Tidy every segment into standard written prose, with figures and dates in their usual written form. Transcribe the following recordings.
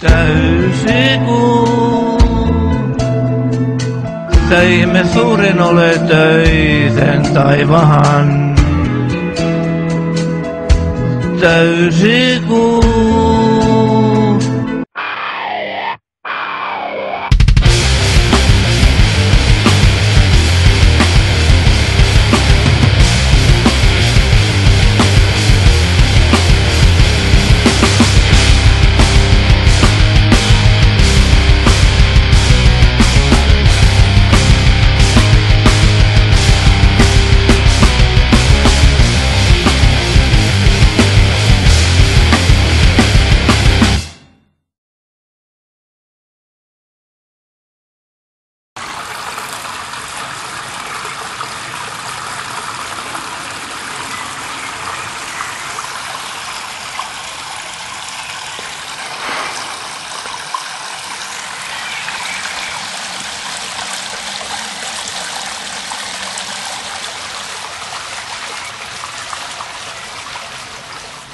Täysiku, teimme suurin ole töiden taivahan. Täysiku.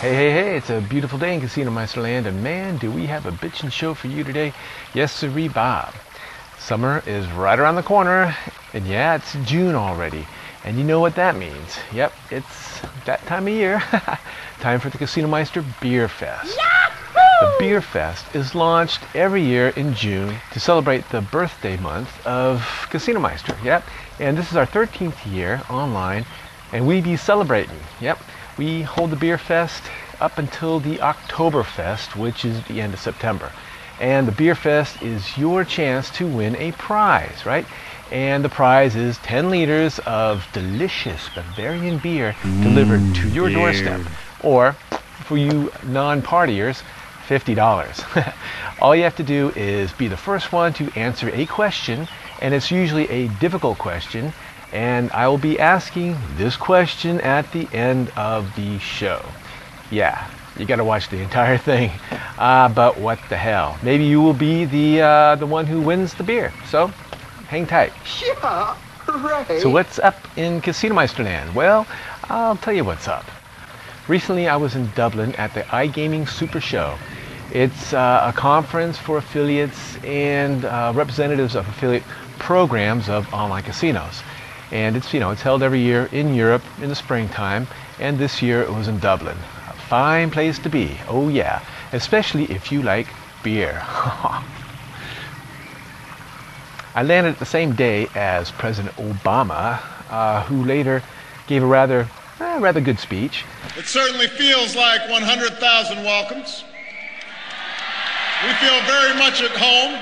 Hey, it's a beautiful day in Casinomeister land, and man, do we have a bitchin' show for you today. Yes, sirree, Bob. Summer is right around the corner, and yeah, it's June already. And you know what that means. Yep, it's that time of year. Time for the Casinomeister Bierfest. The Bierfest is launched every year in June to celebrate the birthday month of Casinomeister. Yep, and this is our 13th year online, and we be celebrating. Yep. We hold the Bierfest up until the Oktoberfest, which is the end of September. And the Bierfest is your chance to win a prize, right? And the prize is 10 liters of delicious Bavarian beer delivered to your doorstep. Or, for you non-partiers, $50. All you have to do is be the first one to answer a question, and it's usually a difficult question. And I will be asking this question at the end of the show. Yeah, you gotta watch the entire thing. But what the hell? Maybe you will be the one who wins the beer. So, hang tight. Yeah, right. So what's up in Casinomeister land? Well, I'll tell you what's up. Recently I was in Dublin at the iGaming Super Show. It's a conference for affiliates and representatives of affiliate programs of online casinos. And it's held every year in Europe in the springtime, and this year it was in Dublin. A fine place to be, oh yeah, especially if you like beer. I landed the same day as President Obama, who later gave a rather good speech. It certainly feels like 100,000 welcomes. We feel very much at home.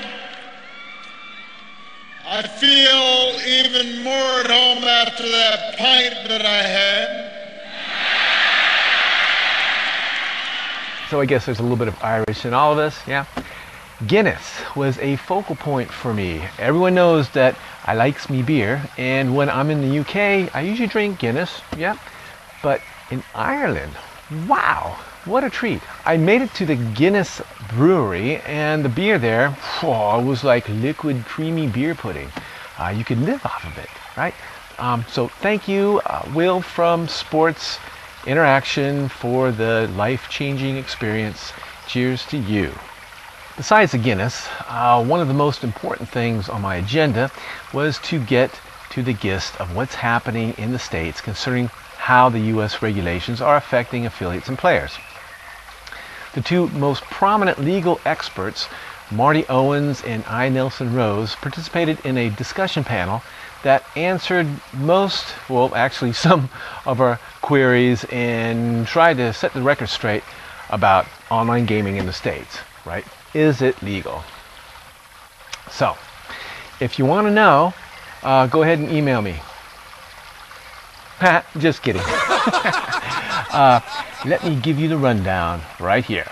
I feel even more at home after that pint that I had. So I guess there's a little bit of Irish in all of us, yeah. Guinness was a focal point for me. Everyone knows that I likes me beer, and when I'm in the UK, I usually drink Guinness, yeah. But in Ireland, wow, what a treat. I made it to the Guinness brewery, and the beer there, it was like liquid creamy beer pudding. You could live off of it, right? So thank you, Will from Sports Interaction, for the life-changing experience. Cheers to you. Besides the Guinness, one of the most important things on my agenda was to get to the gist of what's happening in the States concerning how the U.S. regulations are affecting affiliates and players. The two most prominent legal experts, Marty Owens and I. Nelson Rose, participated in a discussion panel that answered some of our queries and tried to set the record straight about online gaming in the States, right? Is it legal? So, if you want to know, go ahead and email me. Just kidding. Let me give you the rundown right here.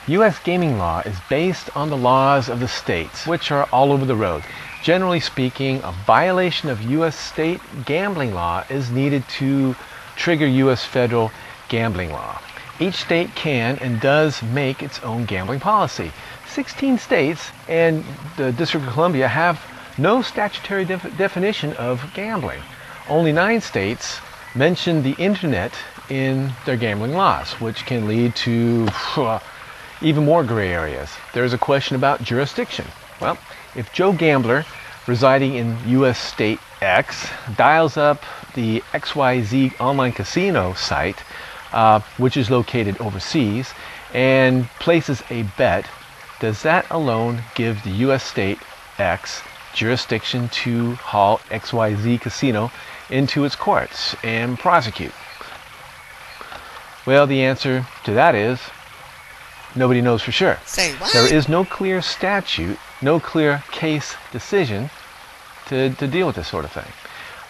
U.S. gaming law is based on the laws of the states, which are all over the road. Generally speaking, a violation of U.S. state gambling law is needed to trigger U.S. federal gambling law. Each state can and does make its own gambling policy. 16 states and the District of Columbia have no statutory definition of gambling. Only 9 states mention the internet in their gambling laws, which can lead to Even more gray areas. There's a question about jurisdiction. Well, if Joe Gambler, residing in U.S. state X, dials up the XYZ online casino site, which is located overseas, and places a bet, does that alone give the U.S. state X jurisdiction to haul XYZ casino into its courts and prosecute? Well, the answer to that is nobody knows for sure. Say what? There is no clear statute, no clear case decision to deal with this sort of thing.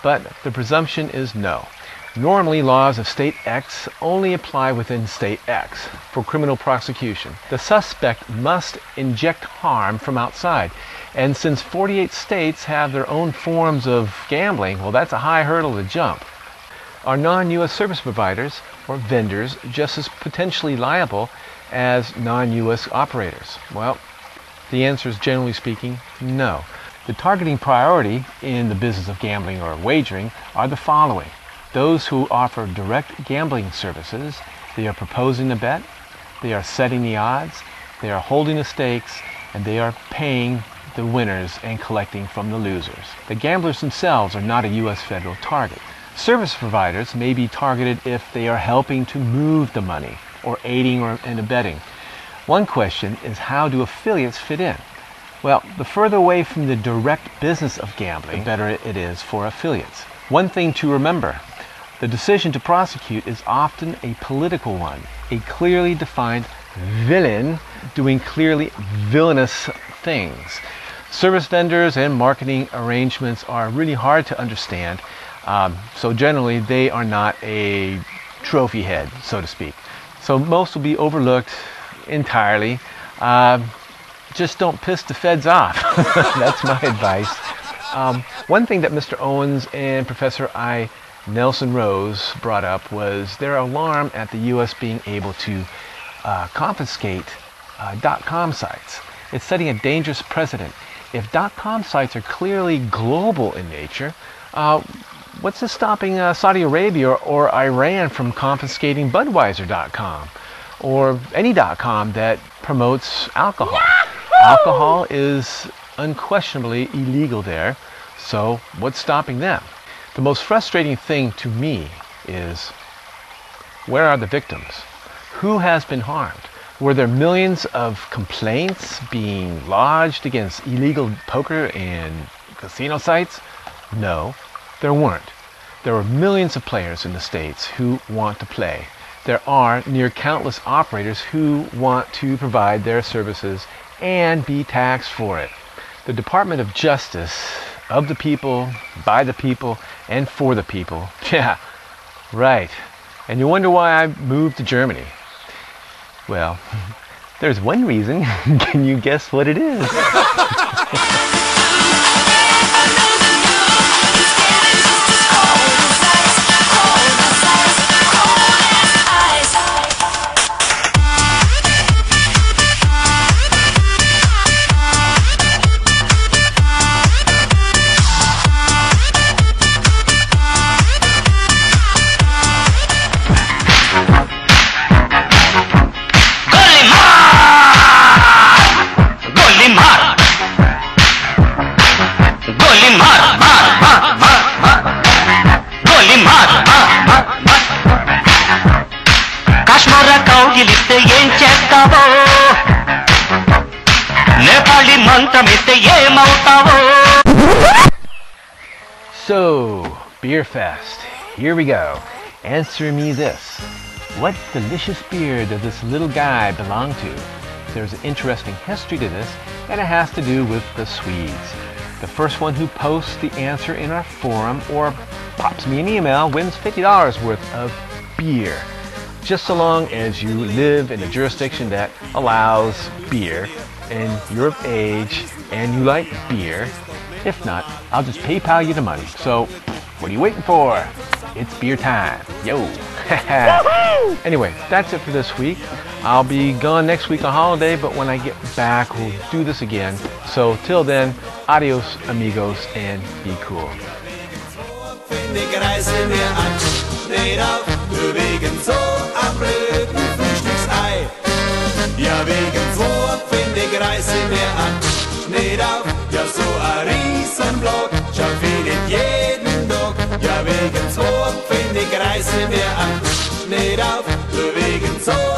But the presumption is no. Normally, laws of state X only apply within state X for criminal prosecution. The suspect must inject harm from outside. And since 48 states have their own forms of gambling, well, that's a high hurdle to jump. Are non-U.S. service providers or vendors just as potentially liable as non-U.S. operators? Well, the answer is, generally speaking, no. The targeting priority in the business of gambling or wagering are the following. Those who offer direct gambling services, they are proposing the bet, they are setting the odds, they are holding the stakes, and they are paying the winners and collecting from the losers. The gamblers themselves are not a U.S. federal target. Service providers may be targeted if they are helping to move the money or aiding and abetting. One question is, how do affiliates fit in? Well, the further away from the direct business of gambling, the better it is for affiliates. One thing to remember, the decision to prosecute is often a political one. A clearly defined villain doing clearly villainous things. Service vendors and marketing arrangements are really hard to understand, so generally they are not a trophy head, so to speak. So most will be overlooked entirely. Just don't piss the feds off. That's my advice. One thing that Mr. Owens and Professor I. Nelson Rose brought up was their alarm at the U.S. being able to confiscate .com sites. It's setting a dangerous precedent. If .com sites are clearly global in nature, what's this stopping Saudi Arabia or Iran from confiscating Budweiser.com or any .com that promotes alcohol? Yahoo! Alcohol is unquestionably illegal there, so what's stopping them? The most frustrating thing to me is, where are the victims? Who has been harmed? Were there millions of complaints being lodged against illegal poker and casino sites? No, there weren't. There are millions of players in the States who want to play. There are near countless operators who want to provide their services and be taxed for it. The Department of Justice, of the people, by the people, and for the people. Yeah, right. And you wonder why I moved to Germany. Well, there's one reason. Can you guess what it is? So, Bierfest, here we go. Answer me this. What delicious beer does this little guy belong to? There's an interesting history to this, and it has to do with the Swedes. The first one who posts the answer in our forum or pops me an email wins $50 worth of beer. Just so long as you live in a jurisdiction that allows beer and you're of age and you like beer. If not, I'll just PayPal you the money. So, what are you waiting for? It's beer time. Yo. Anyway, that's it for this week. I'll be gone next week on holiday, but when I get back, we'll do this again. So, till then, adios, amigos, and be cool. Ja, wegen 2 find ich reiße mir an Schneid auf, ja so a Riesenblock, schaff ich nicht jeden Tag. Ja, wegen 2 find ich reiße mir an Schneid auf, wegen 2